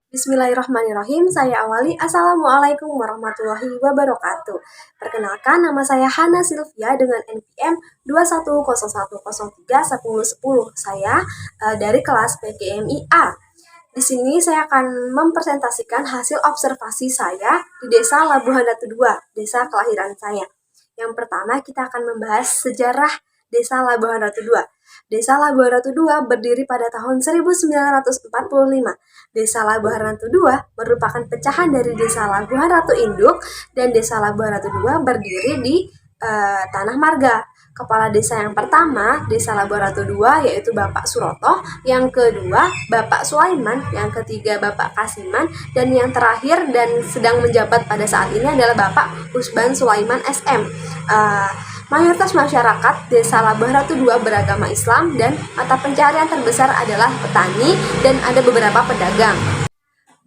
Bismillahirrahmanirrahim. Saya awali. Assalamualaikum warahmatullahi wabarakatuh. Perkenalkan, nama saya Hana Silvia dengan NPM 2101031010. Saya dari kelas PGMI A. Di sini saya akan mempresentasikan hasil observasi saya di Desa Labuhan Ratu 2, desa kelahiran saya. Yang pertama, kita akan membahas sejarah Desa Labuhan Ratu 2. Desa Labuhan Ratu 2 berdiri pada tahun 1945. Desa Labuhan Ratu 2 merupakan pecahan dari Desa Labuhan Ratu Induk, dan Desa Labuhan Ratu 2 berdiri di Tanah Marga. Kepala desa yang pertama, Desa Labuhan Ratu 2, yaitu Bapak Suroto, yang kedua Bapak Sulaiman, yang ketiga Bapak Kasiman, dan yang terakhir dan sedang menjabat pada saat ini adalah Bapak Usban Sulaiman SM. Mayoritas masyarakat Desa Labuhan Ratu 2 beragama Islam dan mata pencaharian terbesar adalah petani dan ada beberapa pedagang.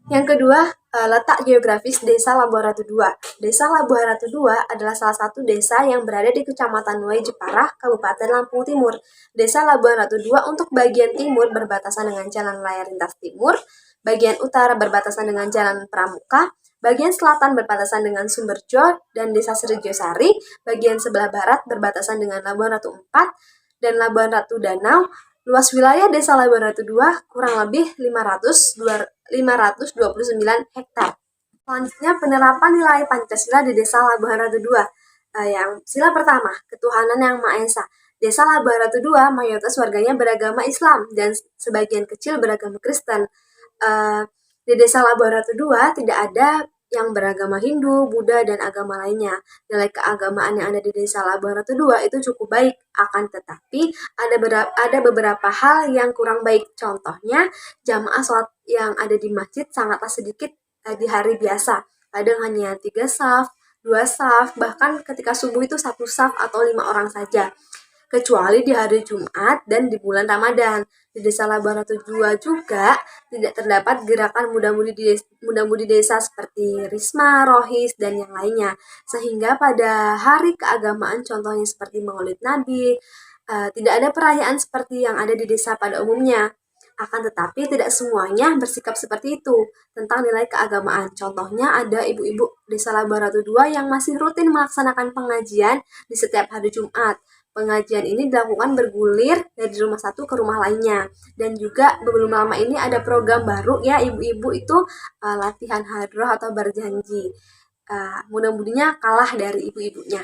Yang kedua, letak geografis Desa Labuhan Ratu 2. Desa Labuhan Ratu 2 adalah salah satu desa yang berada di Kecamatan Way Jepara, Kabupaten Lampung Timur. Desa Labuhan Ratu 2 untuk bagian timur berbatasan dengan Jalan Layar Lintas Timur, bagian utara berbatasan dengan Jalan Pramuka, bagian selatan berbatasan dengan Sumberjo dan Desa Sari, bagian sebelah barat berbatasan dengan Labuhan Ratu 4 dan Labuhan Ratu Danau. Luas wilayah Desa Labuhan Ratu 2 kurang lebih 529 hektar. Selanjutnya, penerapan nilai Pancasila di Desa Labuhan Ratu 2. Yang sila pertama, ketuhanan yang Maha Esa. Desa Labuhan Ratu 2 mayoritas warganya beragama Islam dan sebagian kecil beragama Kristen. Di Desa Labuhan Ratu 2 tidak ada yang beragama Hindu, Buddha, dan agama lainnya. Nilai keagamaan yang ada di Desa Labuhan Ratu 2 itu cukup baik, akan tetapi ada beberapa hal yang kurang baik. Contohnya, jamaah sholat yang ada di masjid sangatlah sedikit di hari biasa. Kadang hanya 3 saf, 2 saf, bahkan ketika subuh itu 1 saf atau 5 orang saja. Kecuali di hari Jumat dan di bulan Ramadan. Di Desa Labuhan Ratu 2 juga tidak terdapat gerakan muda-mudi desa seperti Risma, Rohis, dan yang lainnya. Sehingga pada hari keagamaan contohnya seperti Maulid Nabi, tidak ada perayaan seperti yang ada di desa pada umumnya. Akan tetapi tidak semuanya bersikap seperti itu tentang nilai keagamaan. Contohnya ada ibu-ibu Desa Labuhan Ratu 2 yang masih rutin melaksanakan pengajian di setiap hari Jumat. Pengajian ini dilakukan bergulir dari rumah satu ke rumah lainnya. Dan juga belum lama ini ada program baru ya, ibu-ibu itu latihan hadroh atau berjanji. Mudah-mudahan kalah dari ibu-ibunya.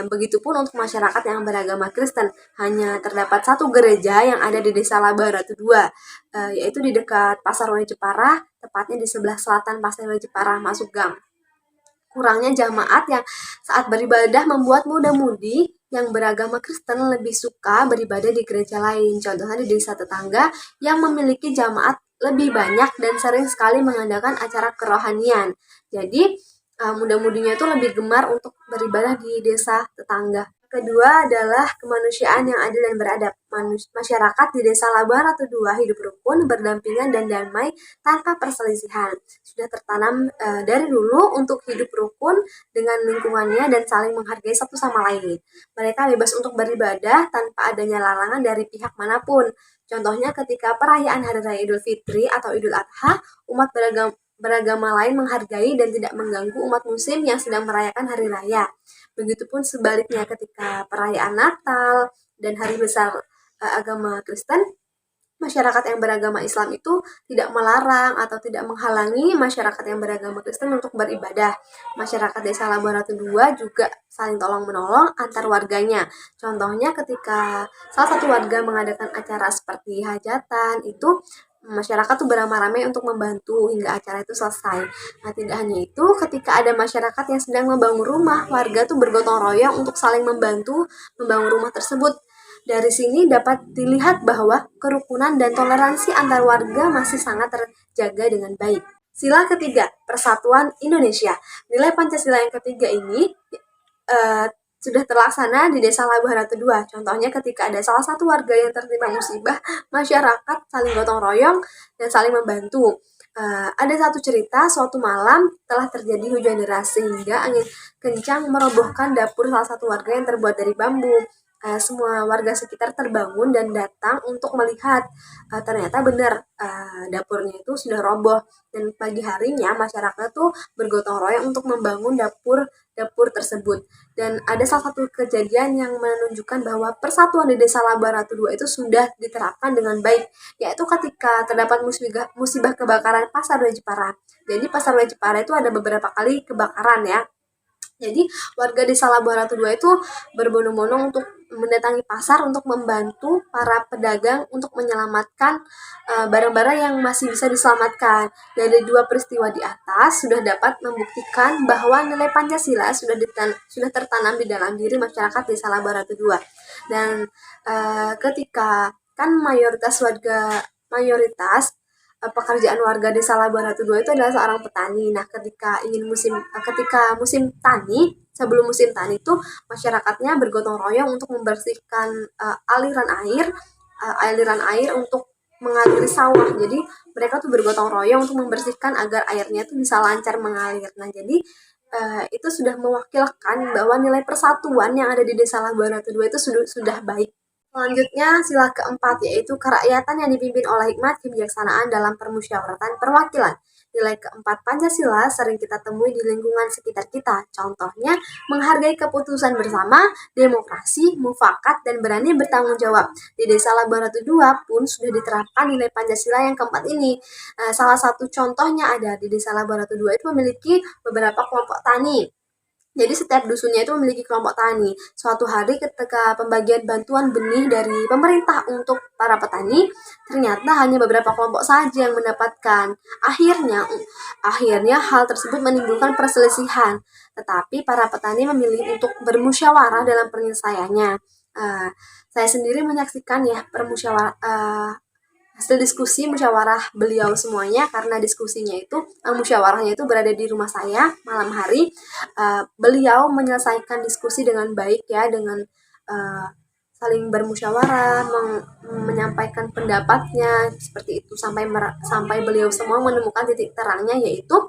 Begitupun untuk masyarakat yang beragama Kristen, hanya terdapat satu gereja yang ada di Desa Labuhan Ratu 2, yaitu di dekat Pasar Way Jepara, tepatnya di sebelah selatan Pasar Way Jepara masuk gang. Kurangnya jamaat yang saat beribadah membuat muda-mudi yang beragama Kristen lebih suka beribadah di gereja lain. Contohnya di desa tetangga yang memiliki jamaat lebih banyak dan sering sekali mengadakan acara kerohanian. Jadi muda-mudinya itu lebih gemar untuk beribadah di desa tetangga. Kedua adalah kemanusiaan yang adil dan beradab. Masyarakat di Desa Labuhan Ratu 2 hidup rukun, berdampingan, dan damai tanpa perselisihan. Sudah tertanam dari dulu untuk hidup rukun dengan lingkungannya dan saling menghargai satu sama lain. Mereka bebas untuk beribadah tanpa adanya larangan dari pihak manapun. Contohnya ketika perayaan Hari Raya Idul Fitri atau Idul Adha, umat beragama lain menghargai dan tidak mengganggu umat muslim yang sedang merayakan hari raya. Begitupun sebaliknya ketika perayaan Natal dan hari besar agama Kristen, masyarakat yang beragama Islam itu tidak melarang atau tidak menghalangi masyarakat yang beragama Kristen untuk beribadah. Masyarakat Desa Labuhan Ratu 2 juga saling tolong-menolong antar warganya. Contohnya ketika salah satu warga mengadakan acara seperti hajatan, itu masyarakat tuh beramai-ramai untuk membantu hingga acara itu selesai. Nah, tidak hanya itu, ketika ada masyarakat yang sedang membangun rumah, warga tuh bergotong royong untuk saling membantu membangun rumah tersebut. Dari sini dapat dilihat bahwa kerukunan dan toleransi antar warga masih sangat terjaga dengan baik. Sila ketiga, Persatuan Indonesia. Nilai Pancasila yang ketiga ini sudah terlaksana di Desa Labuhan Ratu 2. Contohnya ketika ada salah satu warga yang tertimpa musibah, masyarakat saling gotong royong dan saling membantu. Ada satu cerita, suatu malam telah terjadi hujan deras sehingga angin kencang merobohkan dapur salah satu warga yang terbuat dari bambu. semua warga sekitar terbangun dan datang untuk melihat. Ternyata benar, dapurnya itu sudah roboh, dan pagi harinya masyarakat tuh bergotong royong untuk membangun dapur dapur tersebut. Dan ada salah satu kejadian yang menunjukkan bahwa persatuan di Desa Labar Ratu 2 itu sudah diterapkan dengan baik, yaitu ketika terdapat musibah kebakaran Pasar Wejipara. Jadi Pasar Wejipara itu ada beberapa kali kebakaran ya. Jadi warga Desa Labuhan Ratu 2 itu berbondong-bondong untuk mendatangi pasar untuk membantu para pedagang untuk menyelamatkan barang-barang yang masih bisa diselamatkan. Dari dua peristiwa di atas sudah dapat membuktikan bahwa nilai Pancasila sudah tertanam di dalam diri masyarakat Desa Labuhan Ratu 2. Dan ketika kan mayoritas pekerjaan warga Desa Labuhan Ratu 2 itu adalah seorang petani. Nah, ketika musim tani, sebelum musim tani itu masyarakatnya bergotong royong untuk membersihkan aliran air untuk mengaliri sawah. Jadi mereka tuh bergotong royong untuk membersihkan agar airnya tuh bisa lancar mengalir. Nah, jadi itu sudah mewakilkan bahwa nilai persatuan yang ada di Desa Labuhan Ratu 2 itu sudah baik. Selanjutnya, sila keempat, yaitu kerakyatan yang dipimpin oleh hikmat kebijaksanaan dalam permusyawaratan perwakilan. Nilai keempat Pancasila sering kita temui di lingkungan sekitar kita. Contohnya, menghargai keputusan bersama, demokrasi, mufakat, dan berani bertanggung jawab. Di Desa Labuhan Ratu 2 pun sudah diterapkan nilai Pancasila yang keempat ini. Salah satu contohnya ada di Desa Labuhan Ratu 2 itu memiliki beberapa kelompok tani. Jadi setiap dusunnya itu memiliki kelompok tani. Suatu hari ketika pembagian bantuan benih dari pemerintah untuk para petani, ternyata hanya beberapa kelompok saja yang mendapatkan. Akhirnya hal tersebut menimbulkan perselisihan. Tetapi para petani memilih untuk bermusyawarah dalam penyelesaiannya. Saya sendiri menyaksikan ya hasil diskusi musyawarah beliau semuanya, karena musyawarahnya itu berada di rumah saya malam hari. Beliau menyelesaikan diskusi dengan baik ya, dengan saling bermusyawarah, menyampaikan pendapatnya seperti itu sampai beliau semua menemukan titik terangnya, yaitu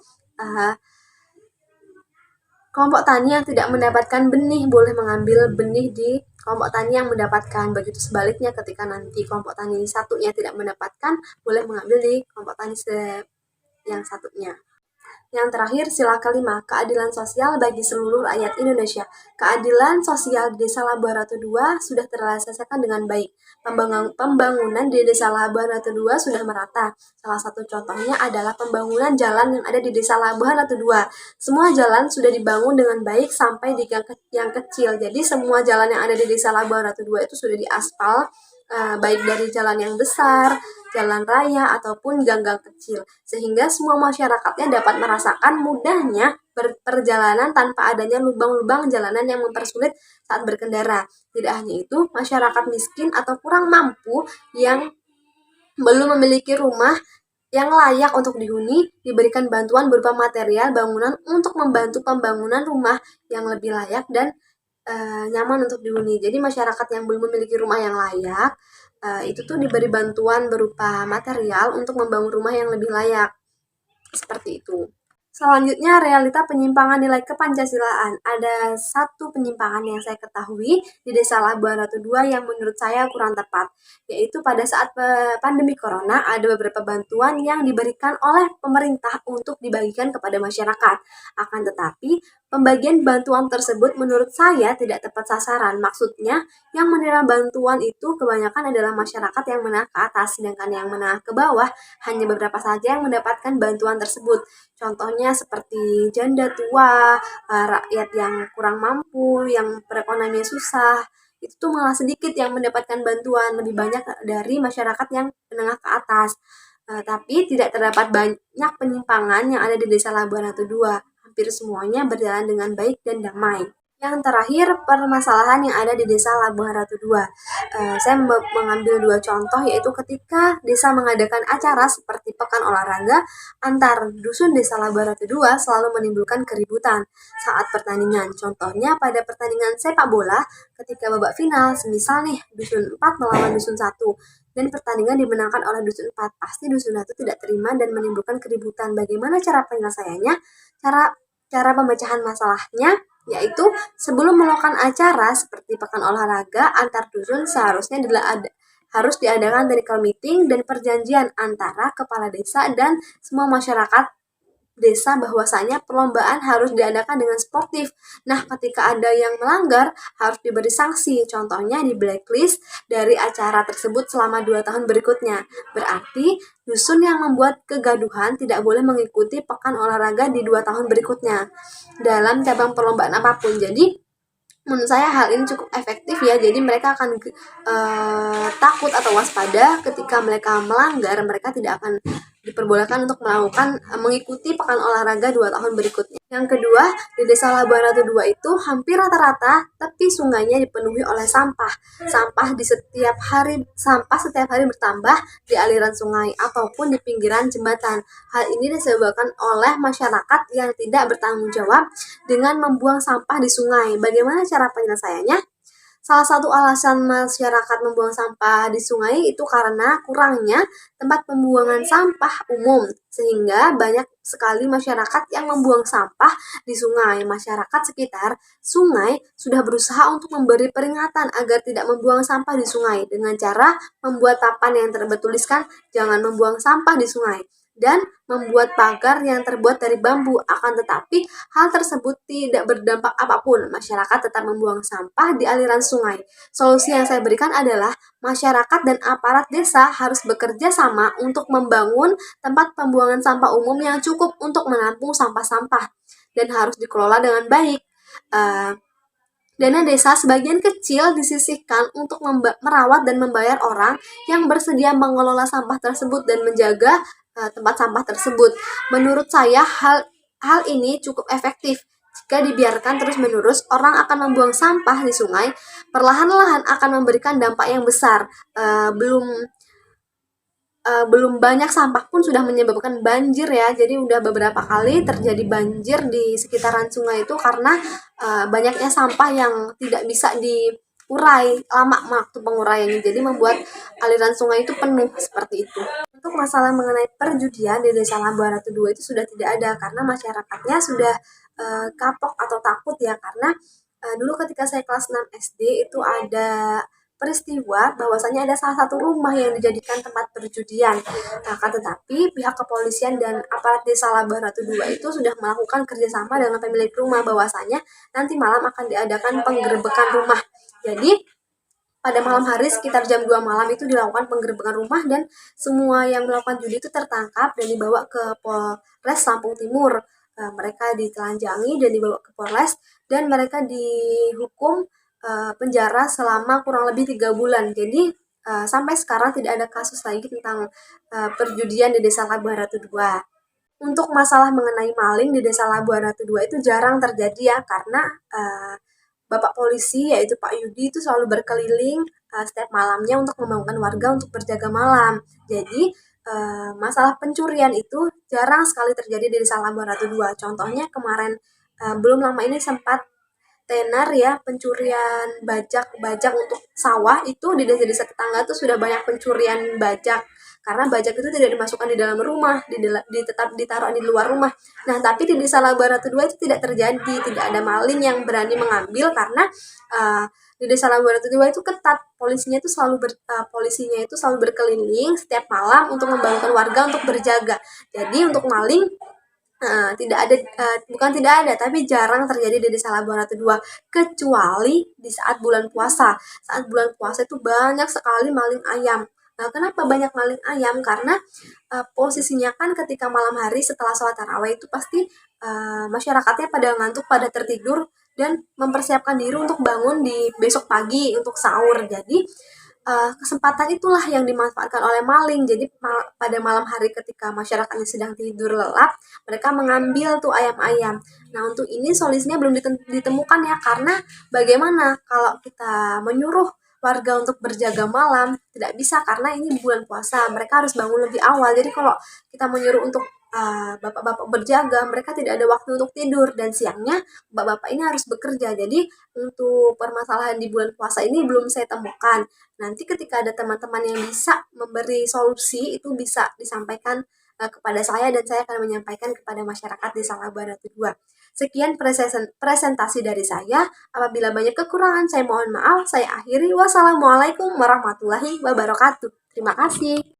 kelompok tani yang tidak mendapatkan benih boleh mengambil benih di kelompok tani yang mendapatkan. Begitu sebaliknya, ketika nanti kelompok tani satunya tidak mendapatkan, boleh mengambil di kelompok tani yang satunya. Yang terakhir, sila kelima, keadilan sosial bagi seluruh rakyat Indonesia. Keadilan sosial di Desa Labuhan Ratu 2 sudah terselesaikan dengan baik. Pembangunan di Desa Labuhan Ratu 2 sudah merata. Salah satu contohnya adalah pembangunan jalan yang ada di Desa Labuhan Ratu 2. Semua jalan sudah dibangun dengan baik sampai di gang yang kecil. Jadi semua jalan yang ada di Desa Labuhan Ratu 2 itu sudah diaspal, baik dari jalan yang besar, jalan raya, ataupun gang-gang kecil, sehingga semua masyarakatnya dapat merasakan mudahnya perjalanan tanpa adanya lubang-lubang jalanan yang mempersulit saat berkendara. Tidak hanya itu, masyarakat miskin atau kurang mampu yang belum memiliki rumah yang layak untuk dihuni diberikan bantuan berupa material bangunan untuk membantu pembangunan rumah yang lebih layak dan nyaman untuk dihuni. Jadi masyarakat yang belum memiliki rumah yang layak itu tuh diberi bantuan berupa material untuk membangun rumah yang lebih layak. Seperti itu. Selanjutnya, realita penyimpangan nilai kepancasilaan. Ada satu penyimpangan yang saya ketahui di Desa Labuhan Ratu 2 yang menurut saya kurang tepat, yaitu pada saat pandemi corona ada beberapa bantuan yang diberikan oleh pemerintah untuk dibagikan kepada masyarakat. Akan tetapi, pembagian bantuan tersebut menurut saya tidak tepat sasaran. Maksudnya, yang menerima bantuan itu kebanyakan adalah masyarakat yang menengah ke atas, sedangkan yang menengah ke bawah hanya beberapa saja yang mendapatkan bantuan tersebut. Contohnya seperti janda tua, rakyat yang kurang mampu, yang perekonomian susah, itu tuh malah sedikit yang mendapatkan bantuan, lebih banyak dari masyarakat yang menengah ke atas. Tapi tidak terdapat banyak penyimpangan yang ada di Desa Labuhan Ratu 2. Hampir semuanya berjalan dengan baik dan damai. Yang terakhir, permasalahan yang ada di Desa Labuhan Ratu 2. Saya mengambil dua contoh, yaitu ketika desa mengadakan acara seperti pekan olahraga, antar dusun Desa Labuhan Ratu 2 selalu menimbulkan keributan saat pertandingan. Contohnya pada pertandingan sepak bola, ketika babak final, semisal nih dusun 4 melawan dusun 1, dan pertandingan dimenangkan oleh dusun 4, pasti dusun 1 tidak terima dan menimbulkan keributan. Bagaimana cara penyelesaiannya? Cara pemecahan masalahnya yaitu sebelum melakukan acara seperti pekan olahraga antar dusun seharusnya harus diadakan technical meeting dan perjanjian antara kepala desa dan semua masyarakat desa bahwasanya perlombaan harus diadakan dengan sportif. Nah, ketika ada yang melanggar harus diberi sanksi. Contohnya di blacklist dari acara tersebut selama 2 tahun berikutnya. Berarti dusun yang membuat kegaduhan tidak boleh mengikuti pekan olahraga di 2 tahun berikutnya dalam cabang perlombaan apapun. Jadi menurut saya hal ini cukup efektif ya, jadi mereka akan takut atau waspada ketika mereka melanggar, mereka tidak akan diperbolehkan untuk mengikuti pekan olahraga 2 tahun berikutnya. Yang kedua, di Desa Labuan Ratu 2 itu hampir rata-rata tepi sungainya dipenuhi oleh sampah. Sampah setiap hari bertambah di aliran sungai ataupun di pinggiran jembatan. Hal ini disebabkan oleh masyarakat yang tidak bertanggung jawab dengan membuang sampah di sungai. Bagaimana cara penyelesaiannya? Salah satu alasan masyarakat membuang sampah di sungai itu karena kurangnya tempat pembuangan sampah umum, sehingga banyak sekali masyarakat yang membuang sampah di sungai. Masyarakat sekitar sungai sudah berusaha untuk memberi peringatan agar tidak membuang sampah di sungai dengan cara membuat papan yang bertuliskan jangan membuang sampah di sungai dan membuat pagar yang terbuat dari bambu. Akan tetapi hal tersebut tidak berdampak apapun. Masyarakat tetap membuang sampah di aliran sungai. Solusi yang saya berikan adalah masyarakat dan aparat desa harus bekerja sama untuk membangun tempat pembuangan sampah umum yang cukup untuk menampung sampah-sampah dan harus dikelola dengan baik. Dana desa sebagian kecil disisihkan untuk merawat dan membayar orang yang bersedia mengelola sampah tersebut dan menjaga tempat sampah tersebut. Menurut saya hal ini cukup efektif. Jika dibiarkan terus-menerus, orang akan membuang sampah di sungai, perlahan-lahan akan memberikan dampak yang besar. Belum banyak sampah pun sudah menyebabkan banjir ya. Jadi udah beberapa kali terjadi banjir di sekitaran sungai itu karena banyaknya sampah yang tidak bisa diurai, lama waktu penguraiannya. Jadi membuat aliran sungai itu penuh seperti itu. Untuk masalah mengenai perjudian di Desa Labuan Ratu 2 itu sudah tidak ada karena masyarakatnya sudah kapok atau takut ya, karena dulu ketika saya kelas 6 SD itu ada peristiwa bahwasanya ada salah satu rumah yang dijadikan tempat perjudian. Akan tetapi pihak kepolisian dan aparat Desa Labuan Ratu 2 itu sudah melakukan kerjasama dengan pemilik rumah bahwasanya nanti malam akan diadakan penggerebekan rumah. Jadi pada malam hari sekitar jam 2 malam itu dilakukan penggerebekan rumah dan semua yang melakukan judi itu tertangkap dan dibawa ke Polres Lampung Timur. Mereka ditelanjangi dan dibawa ke Polres dan mereka dihukum penjara selama kurang lebih 3 bulan. Jadi sampai sekarang tidak ada kasus lagi tentang perjudian di Desa Labuan Ratu 2. Untuk masalah mengenai maling di Desa Labuan Ratu 2 itu jarang terjadi ya, karena Bapak polisi yaitu Pak Yudi itu selalu berkeliling setiap malamnya untuk membangunkan warga untuk berjaga malam. Jadi masalah pencurian itu jarang sekali terjadi di Desa Labuan Ratu 2. Contohnya kemarin belum lama ini sempat tenar ya, pencurian bajak untuk sawah itu di desa-desa tetangga tuh sudah banyak pencurian bajak karena bajak itu tidak dimasukkan di dalam rumah, tetap ditaruh di luar rumah. Nah, tapi di Desa Labuan Ratu 2 itu tidak terjadi, tidak ada maling yang berani mengambil karena di Desa Labuan Ratu 2 itu ketat, polisinya itu selalu berkeliling setiap malam untuk membangunkan warga untuk berjaga. Jadi untuk maling bukan tidak ada, tapi jarang terjadi di Desa Labuan Ratu 2, kecuali di saat bulan puasa. Saat bulan puasa itu banyak sekali maling ayam. Nah, kenapa banyak maling ayam? Karena posisinya kan ketika malam hari setelah sholat tarawih itu pasti masyarakatnya pada ngantuk, pada tertidur dan mempersiapkan diri untuk bangun di besok pagi untuk sahur. Jadi kesempatan itulah yang dimanfaatkan oleh maling. Jadi pada malam hari ketika masyarakatnya sedang tidur lelap, mereka mengambil tuh ayam-ayam. Nah, untuk ini solusinya belum ditemukan ya, karena bagaimana kalau kita menyuruh warga untuk berjaga malam, tidak bisa karena ini bulan puasa, mereka harus bangun lebih awal. Jadi kalau kita menyuruh untuk bapak-bapak berjaga, mereka tidak ada waktu untuk tidur, dan siangnya bapak-bapak ini harus bekerja. Jadi untuk permasalahan di bulan puasa ini belum saya temukan. Nanti ketika ada teman-teman yang bisa memberi solusi itu bisa disampaikan kepada saya dan saya akan menyampaikan kepada masyarakat Desa Labuan Ratu 2. Sekian presentasi dari saya. Apabila banyak kekurangan, saya mohon maaf. Saya akhiri. Wassalamualaikum warahmatullahi wabarakatuh. Terima kasih.